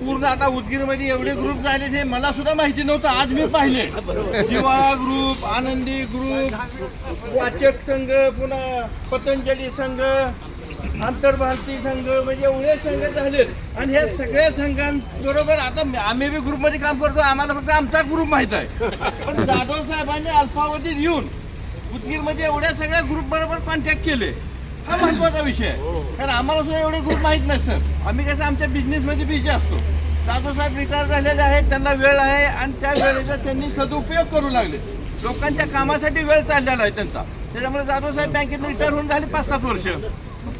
पूर्ण आता उदगीरमध्ये एवढे ग्रुप झाले हे मला सुद्धा माहिती नव्हतं. आज मी पाहिले जिव्हाळा ग्रुप, आनंदी ग्रुप, वाचक संघ, पुन्हा पतंजली संघ, आंतरभारती संघ, म्हणजे एवढे संघ झालेत. आणि ह्या सगळ्या संघांबरोबर आता आम्ही बी ग्रुपमध्ये काम करतो, आम्हाला फक्त आमचा ग्रुप माहीत आहे. पण जाधव साहेबांनी अल्पावधीत येऊन उदगीरमध्ये एवढ्या सगळ्या ग्रुप बरोबर कॉन्टॅक्ट केले. हा महत्वाचा विषय आहे, कारण आम्हाला सुद्धा एवढे ग्रुप माहीत नाही सर. आम्ही कसं आमच्या बिझनेसमध्ये बिझी असतो. जाधव साहेब रिटायर झालेले आहेत, त्यांना वेळ आहे आणि त्या वेळेचा त्यांनी सदुपयोग करू लागले. लोकांच्या कामासाठी वेळ चाललेला आहे त्यांचा. त्याच्यामुळे जाधव साहेब बँकेत रिटायर होऊन झाले 5-7 वर्ष.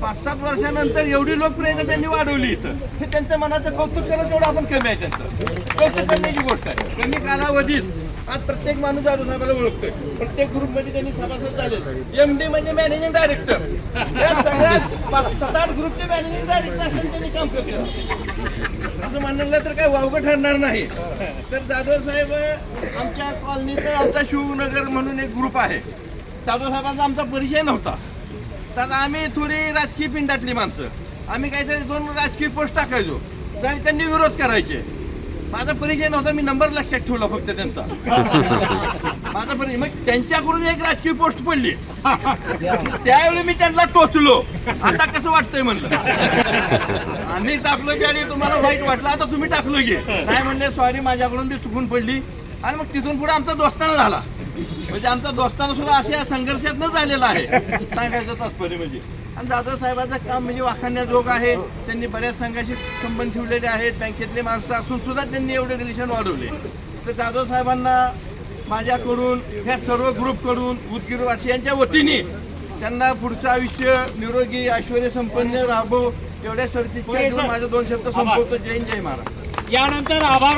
5-7 वर्षानंतर एवढी लोकप्रियता त्यांनी वाढवली इथं. हे त्यांच्या मनाचं कौतुक करत एवढं आपण कमी आहे. त्यांचं कौतुक करण्याची गोष्ट आहे. कमी कालावधीत आज प्रत्येक माणूस जाधव साहेबाला ओळखतोय. प्रत्येक ग्रुपमध्ये त्यांनी सभासद झाले. MD म्हणजे मॅनेजिंग डायरेक्टर. या सगळ्यात 7-8 ग्रुपचे मॅनेजिंग डायरेक्टर असताना त्यांनी काम केलं. असं म्हणलं तर काय वावगं ठरणार नाही. तर जाधव साहेब आमच्या कॉलनीचं आमचा शिवनगर म्हणून एक ग्रुप आहे. जाधव साहेबांचा आमचा परिचय नव्हता. तर आम्ही थोडी राजकीय पिंडातली माणसं, आम्ही काहीतरी 2 राजकीय पोस्ट टाकायचो. तर त्यांनी विरोध करायचे. माझा परिचय नव्हता, मी नंबर लक्षात ठेवला फक्त त्यांचा. माझा परिचय, मग त्यांच्याकडून एक राजकीय पोस्ट पडली. त्यावेळी मी त्यांना टोचलो. आता कसं वाटतंय म्हणलं. आम्ही टाकलो की आणि तुम्हाला वाईट वाटलं, आता तुम्ही टाकलो की नाही म्हणले, सॉरी माझ्याकडून ती चुकून पडली. आणि मग तिथून पुढे आमचा दोस्ताना झाला. म्हणजे आमचा दोस्ताना सुद्धा अशा संघर्षात न झालेला आहे, सांगायचं तात्पर्य म्हणजे. आणि जाधव साहेबांचं काम म्हणजे वाखाणण्याजोग आहे. त्यांनी बऱ्याच संघाशी संबंध ठेवलेले आहेत. बँकेतले माणसं असून सुद्धा त्यांनी एवढे रिलेशन वाढवले. तर जाधव साहेबांना माझ्याकडून, ह्या सर्व ग्रुपकडून, उदगीरवासियांच्या वतीने त्यांना पुढचं आयुष्य निरोगी ऐश्वर्य संपन्न राहावं एवढ्या सर्तीच्या माझे 2 शब्द संपवतो. जय हिंद, जय महाराष्ट्र. यानंतर आभार